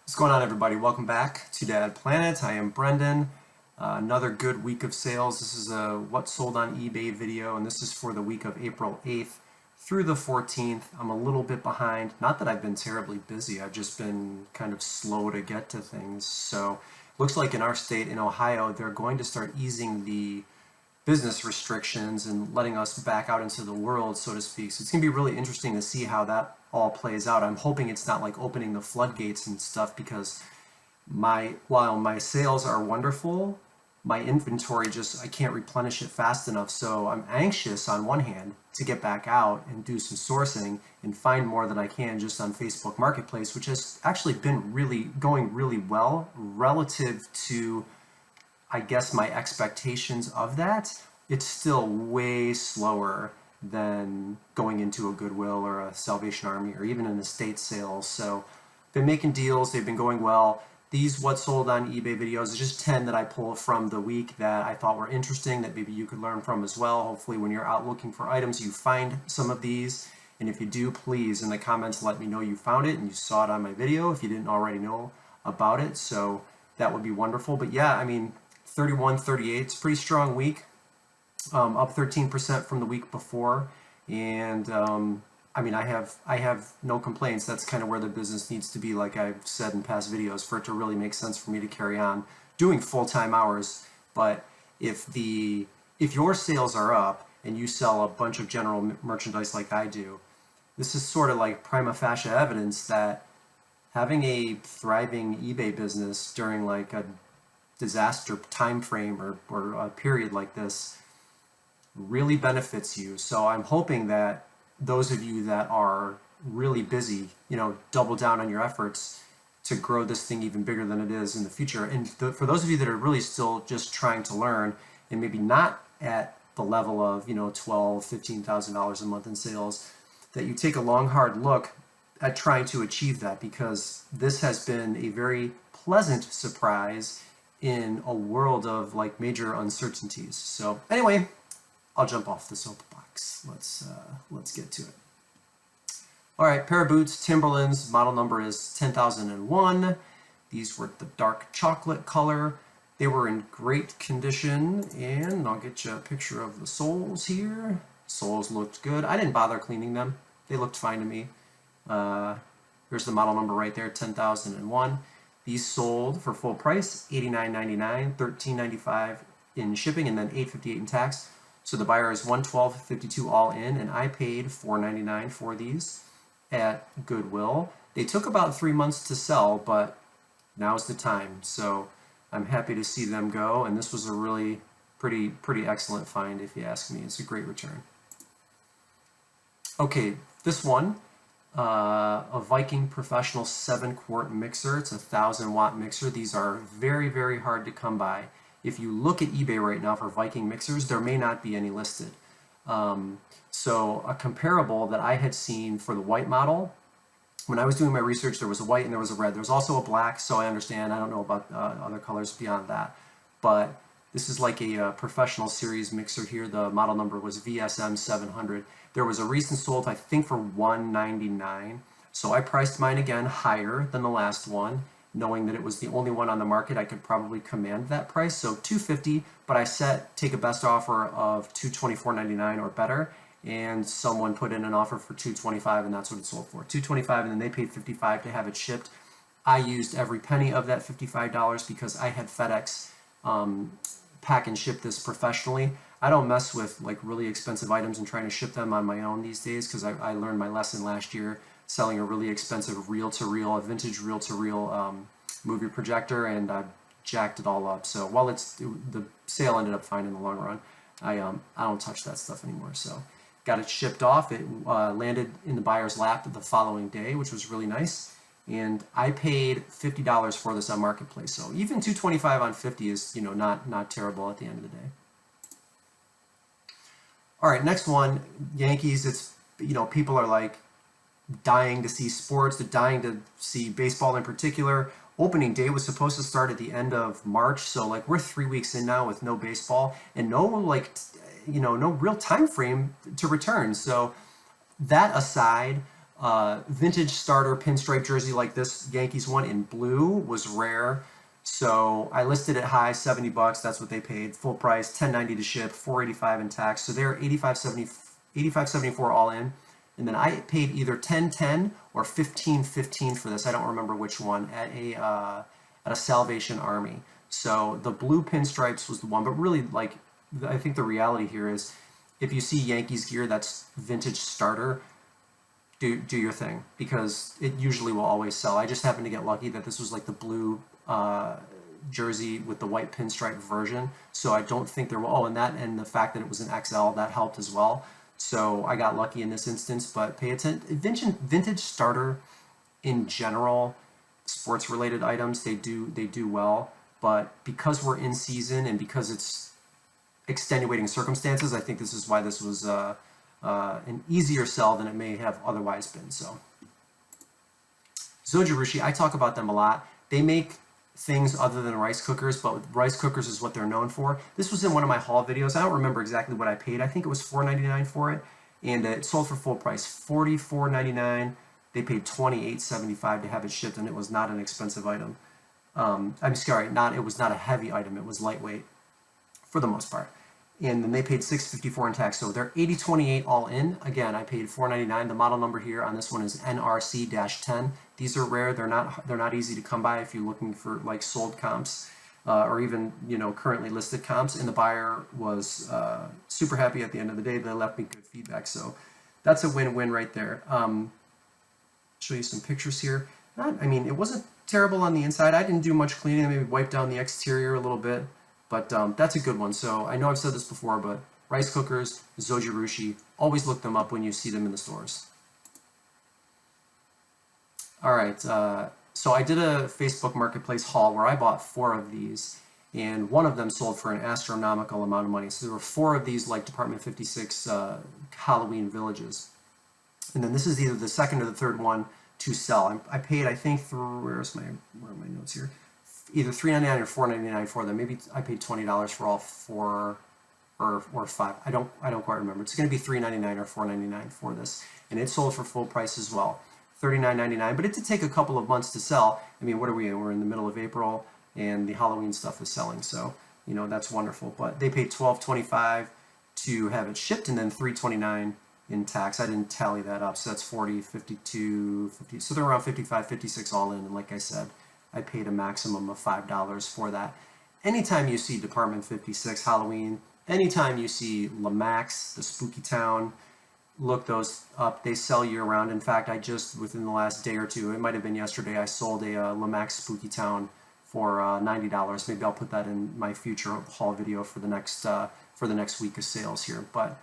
What's going on, everybody? Welcome back to Dad Planet. I am Brendan. Another good week of sales. This is a what sold on eBay video, and this is for the week of April 8th through the 14th. I'm a little bit behind. Not that I've been terribly busy. I've just been kind of slow to get to things. So looks like in our state, in Ohio, they're going to start easing the business restrictions and letting us back out into the world, so to speak. So it's going to be really interesting to see how that all plays out. I'm hoping it's not like opening the floodgates and stuff, because while my sales are wonderful, my inventory I can't replenish it fast enough. So I'm anxious on one hand to get back out and do some sourcing and find more that I can just on Facebook Marketplace, which has actually been going really well relative to, I guess, my expectations of that. It's still way slower than going into a Goodwill or a Salvation Army or even an estate sales. So been making deals, they've been going well. These what sold on eBay videos is just 10 that I pull from the week that I thought were interesting that maybe you could learn from as well. Hopefully when you're out looking for items, you find some of these. And if you do, please in the comments let me know you found it and you saw it on my video if you didn't already know about it. So that would be wonderful. But yeah, I mean, 31, 38, it's a pretty strong week. Up 13% from the week before, and I mean, I have no complaints. That's kind of where the business needs to be, like I've said in past videos, for it to really make sense for me to carry on doing full-time hours. But if your sales are up and you sell a bunch of general merchandise like I do, this is sort of like prima facie evidence that having a thriving eBay business during like a disaster time frame or a period like this really benefits you. So I'm hoping that those of you that are really busy, double down on your efforts to grow this thing even bigger than it is in the future. And for those of you that are really still just trying to learn and maybe not at the level of, $12,000, $15,000 a month in sales, that you take a long, hard look at trying to achieve that, because this has been a very pleasant surprise in a world of like major uncertainties. So anyway, I'll jump off the soapbox. Let's get to it. All right, pair of boots, Timberlands. Model number is 10,001. These were the dark chocolate color. They were in great condition, and I'll get you a picture of the soles here. Soles looked good. I didn't bother cleaning them. They looked fine to me. Here's the model number right there, 10,001. These sold for full price, $89.99, $13.95 in shipping, and then $8.58 in tax. So the buyer is $112.52 all in, and I paid $4.99 for these at Goodwill. They took about 3 months to sell, but now's the time. So I'm happy to see them go, and this was a really pretty excellent find, if you ask me. It's a great return. Okay, this one, a Viking Professional 7-quart mixer. It's a 1,000-watt mixer. These are very, very hard to come by. If you look at eBay right now for Viking mixers, there may not be any listed. So a comparable that I had seen for the white model, when I was doing my research, there was a white and there was a red. There was also a black, so I understand. I don't know about other colors beyond that. But this is like a professional series mixer here. The model number was VSM 700. There was a recent sold, I think, for $199. So I priced mine again higher than the last one, knowing that it was the only one on the market. I could probably command that price, so $250, but I take a best offer of $224.99 or better, and someone put in an offer for $225, and that's what it sold for, $225, and then they paid $55 to have it shipped. I used every penny of that $55 because I had FedEx pack and ship this professionally. I don't mess with like really expensive items and trying to ship them on my own these days, because I learned my lesson last year selling a really expensive reel-to-reel, a vintage reel-to-reel movie projector, and I jacked it all up. So while the sale ended up fine in the long run, I don't touch that stuff anymore. So got it shipped off. It landed in the buyer's lap the following day, which was really nice. And I paid $50 for this on Marketplace. So even $225 on 50 is not terrible at the end of the day. All right, next one, Yankees. It's people are like dying to see sports. They're dying to see baseball in particular. Opening day was supposed to start at the end of March, so like we're 3 weeks in now with no baseball and no no real time frame to return. So that aside, Vintage starter pinstripe jersey like this Yankees one in blue was rare. So I listed it high, 70 bucks. That's what they paid. Full price, 10.90 to ship, 4.85 in tax. So they're 85.74 all in. And then I paid either 10.10 or 15.15 for this. I don't remember which one at a Salvation Army. So the blue pinstripes was the one, but really, like, I think the reality here is if you see Yankees gear that's vintage starter, do your thing, because it usually will always sell. I just happened to get lucky that this was like the blue jersey with the white pinstripe version, so I don't think there will. Oh, and the fact that it was an XL, that helped as well. So I got lucky in this instance. But pay attention, vintage starter in general, sports related items, they do well. But because we're in season and because it's extenuating circumstances, I think this is why this was an easier sell than it may have otherwise been. So Zojirushi, I talk about them a lot. They make things other than rice cookers, but rice cookers is what they're known for. This was in one of my haul videos. I don't remember exactly what I paid. I think it was $4.99 for it, and it sold for full price, $44.99. They paid $28.75 to have it shipped, and it was not an expensive item. I'm sorry, it was not a heavy item. It was lightweight for the most part. And then they paid $6.54 in tax, so they're $80.28 all in. Again, I paid $4.99. The model number here on this one is NRC-10. These are rare. They're not easy to come by if you're looking for like sold comps or even currently listed comps. And the buyer was super happy at the end of the day. They left me good feedback, so that's a win-win right there. Show you some pictures here. It wasn't terrible on the inside. I didn't do much cleaning. I maybe wiped down the exterior a little bit. But that's a good one. So I know I've said this before, but rice cookers, Zojirushi, always look them up when you see them in the stores. All right, so I did a Facebook Marketplace haul where I bought 4 of these, and one of them sold for an astronomical amount of money. So there were 4 of these like Department 56 Halloween villages. And then this is either the second or the third one to sell. I paid, I think, where are my notes here? Either $3.99 or $4.99 for them. Maybe I paid $20 for all 4 or 5. I don't quite remember. It's going to be $3.99 or $4.99 for this, and it sold for full price as well, $39.99. But it did take a couple of months to sell. I mean, what are we in? We're in the middle of April, and the Halloween stuff is selling, so that's wonderful. But they paid $12.25 to have it shipped, and then $3.29 in tax. I didn't tally that up, so that's 40, 52, 50. So they're around 55, 56 all in, and like I said, I paid a maximum of $5 for that. Anytime you see Department 56 Halloween, anytime you see Lamax, the Spooky Town, look those up. They sell year round. In fact, I just, within the last day or two, it might have been yesterday, I sold a Lamax Spooky Town for $90. Maybe I'll put that in my future haul video for the next week of sales here. But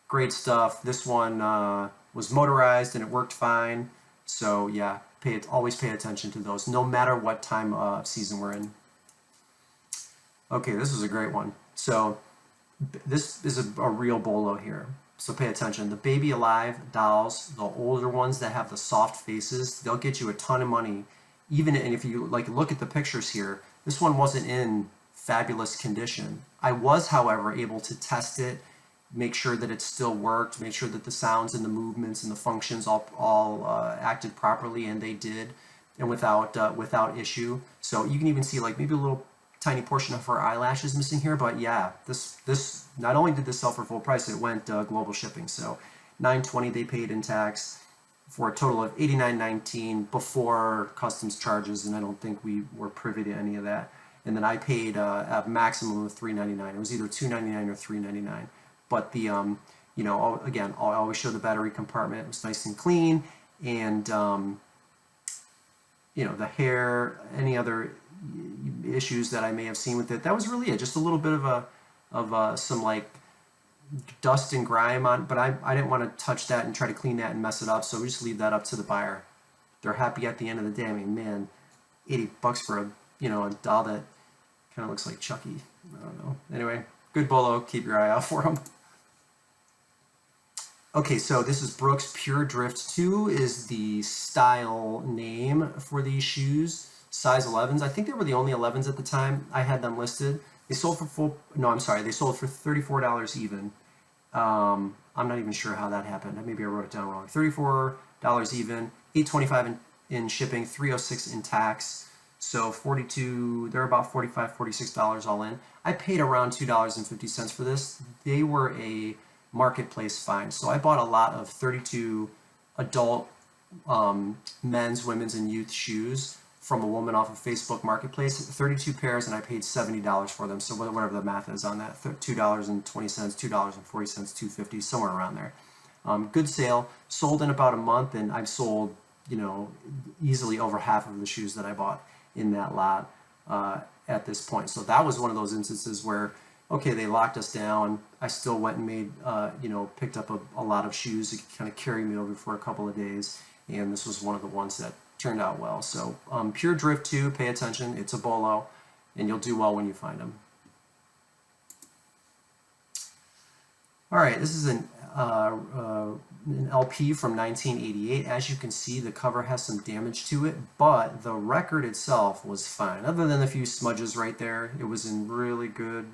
great stuff. This one was motorized and it worked fine. So yeah, always pay attention to those, no matter what time of season we're in. Okay, this is a great one. So this is a real bolo here. So pay attention. The Baby Alive dolls, the older ones that have the soft faces, they'll get you a ton of money. And if you look at the pictures here, this one wasn't in fabulous condition. I was, however, able to test it, make sure that it still worked, make sure that the sounds and the movements and the functions all acted properly, and they did, and without issue. So you can even see maybe a little tiny portion of her eyelashes missing here, but yeah, this not only did this sell for full price, it went global shipping. So $9.20 they paid in tax for a total of $89.19 before customs charges, and I don't think we were privy to any of that. And then I paid a maximum of $3.99. It was either $2.99 or $3.99. But the, again, I always show the battery compartment. It was nice and clean, and the hair, any other issues that I may have seen with it, that was really it. Just a little bit of some dust and grime on, but I didn't want to touch that and try to clean that and mess it up. So we just leave that up to the buyer. They're happy at the end of the day. I mean, man, $80 for a doll that kind of looks like Chucky. I don't know. Anyway, good bolo. Keep your eye out for them. Okay, so this is Brooks Pure Drift 2 is the style name for these shoes. Size 11s. I think they were the only 11s at the time I had them listed. They sold for they sold for $34 even. I'm not even sure how that happened. Maybe I wrote it down wrong. $34 even, $8.25 in shipping, $3.06 in tax. So 42, they're about $45, $46 all in. I paid around $2.50 for this. They were a marketplace find. So I bought a lot of 32 adult men's, women's, and youth shoes from a woman off of Facebook Marketplace, 32 pairs, and I paid $70 for them. So whatever the math is on that, $2.20, $2.40, $2.50, somewhere around there. Good sale, sold in about a month, and I've sold, you know, easily over half of the shoes that I bought in that lot at this point. So that was one of those instances where, okay, they locked us down. I still went and made, you know, picked up a lot of shoes to kind of carry me over for a couple of days, and this was one of the ones that turned out well. So pure drift too, pay attention, it's a bolo, and you'll do well when you find them. All right, this is an LP from 1988. As you can see, the cover has some damage to it, but the record itself was fine. Other than a few smudges right there, it was in really good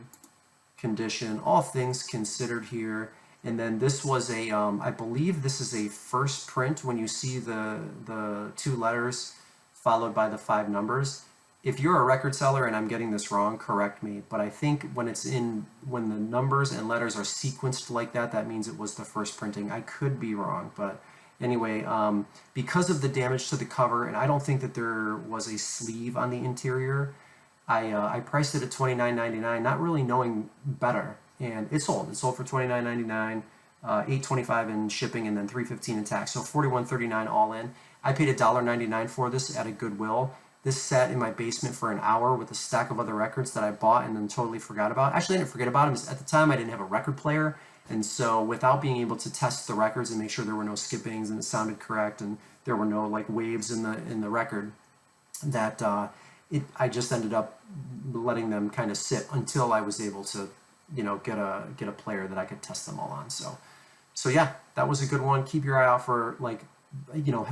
condition, all things considered here. And then this was a, I believe this is a first print when you see the 2 letters followed by the 5 numbers. If you're a record seller and I'm getting this wrong, correct me. But I think when the numbers and letters are sequenced like that, that means it was the first printing. I could be wrong, but anyway, because of the damage to the cover, and I don't think that there was a sleeve on the interior, I priced it at $29.99, not really knowing better. And it sold. It sold for $29.99, $8.25 in shipping, and then $3.15 in tax. So $41.39 all in. I paid $1.99 for this at a Goodwill. This sat in my basement for an hour with a stack of other records that I bought and then totally forgot about. Actually, I didn't forget about them. At the time, I didn't have a record player. And so without being able to test the records and make sure there were no skippings and it sounded correct and there were no like waves in the record, that I just ended up letting them kind of sit until I was able to, you know, get a player that I could test them all on. So yeah, that was a good one. Keep your eye out for, like, you know,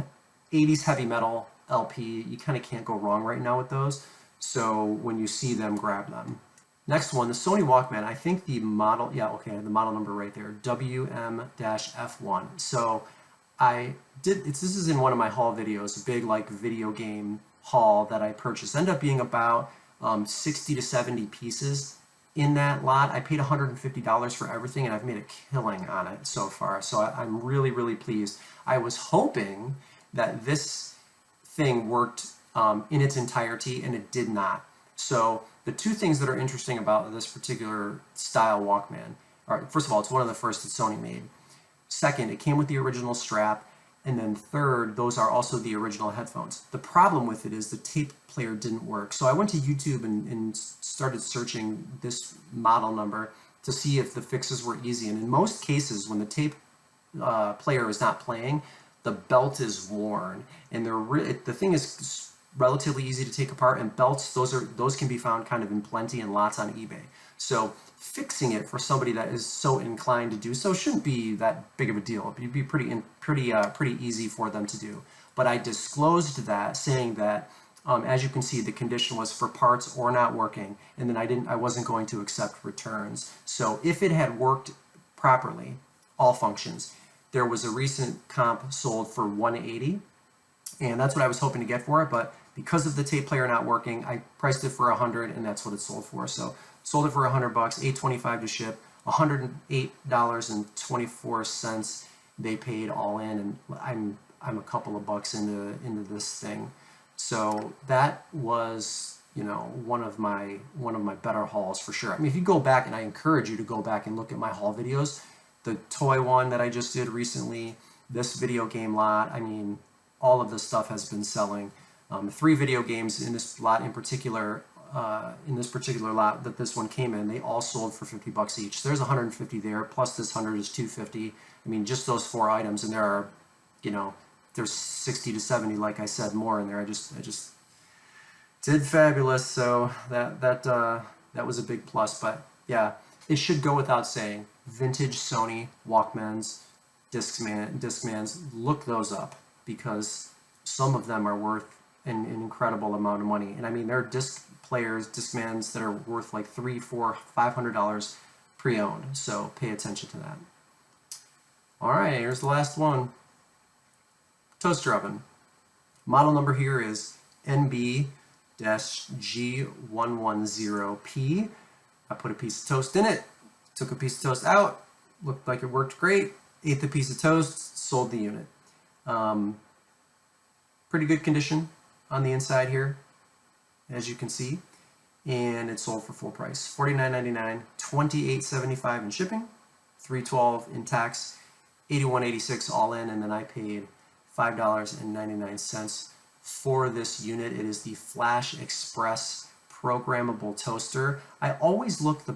80s heavy metal LP. You kind of can't go wrong right now with those. So when you see them, grab them. Next one, the Sony Walkman. I think the model, yeah, okay, the model number right there, WM-F1. So this is in one of my haul videos, a big like video game haul that I purchased. Ended up being about 60 to 70 pieces. In that lot, I paid $150 for everything, and I've made a killing on it so far. So I'm really, really pleased. I was hoping that this thing worked in its entirety, and it did not. So the 2 things that are interesting about this particular style Walkman are, first of all, it's one of the first that Sony made. Second, it came with the original strap. And then third, those are also the original headphones. The problem with it is the tape player didn't work. So I went to YouTube and started searching this model number to see if the fixes were easy. And in most cases, when the tape player is not playing, the belt is worn. And the thing is relatively easy to take apart, and belts, those can be found kind of in plenty and lots on eBay. So fixing it for somebody that is so inclined to do so shouldn't be that big of a deal. It'd be pretty easy for them to do. But I disclosed that, saying that as you can see, the condition was for parts or not working, and then I wasn't going to accept returns. So if it had worked properly, all functions, there was a recent comp sold for $180, and that's what I was hoping to get for it. But because of the tape player not working, I priced it for $100, and that's what it sold for. So sold it for $100, $8.25 to ship, $108.24 they paid all in, and I'm a couple of bucks into this thing. So that was, you know, one of my better hauls for sure. I mean, if you go back, and I encourage you to go back and look at my haul videos, the toy one that I just did recently, this video game lot, I mean, all of this stuff has been selling. 3 video games in this lot in particular, in this particular lot that this one came in, they all sold for $50 each. So there's 150 there, plus this 100 is 250. I mean, just those 4 items, and there are, you know, there's 60 to 70, like I said, more in there. I just did fabulous. So that was a big plus. But yeah, it should go without saying, vintage Sony Walkmans, Discmans, look those up, because some of them are worth an incredible amount of money. And I mean, there are disc players, Discmans, that are worth like $300, $400, $500 pre-owned. So pay attention to that. All right, here's the last one. Toaster oven. Model number here is NB-G110P. I put a piece of toast in it, took a piece of toast out, looked like it worked great, ate the piece of toast, sold the unit. Pretty good condition on the inside here, as you can see, and it sold for full price. $49.99, $28.75 in shipping, $312 in tax, $81.86 all in, and then I paid $5.99 for this unit. It is the Flash Express programmable toaster. I always look the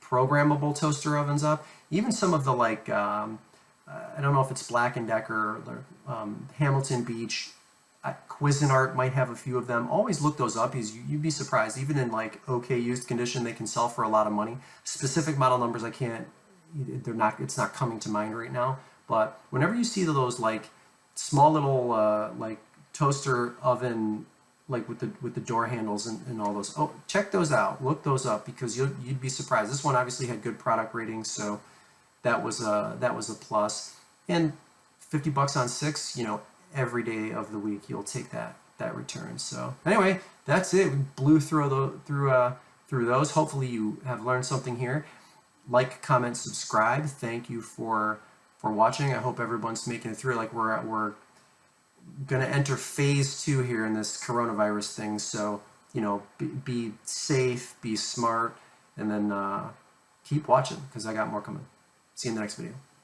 programmable toaster ovens up. Even some of the I don't know if it's Black & Decker, or Hamilton Beach, Cuisinart might have a few of them. Always look those up because you'd be surprised. Even in like okay used condition, they can sell for a lot of money. Specific model numbers I can't, it's not coming to mind right now. But whenever you see those like small little like toaster oven, like with the door handles and all those, oh, check those out, look those up, because you'd be surprised. This one obviously had good product ratings, so that was a plus. And $50 on 6, every day of the week you'll take that return. So anyway, that's it. We blew through those. Hopefully you have learned something here. Like, comment, subscribe. Thank you for watching. I hope everyone's making it through. Like we're gonna enter phase 2 here in this coronavirus thing. So be safe, be smart, and then keep watching because I got more coming. See you in the next video.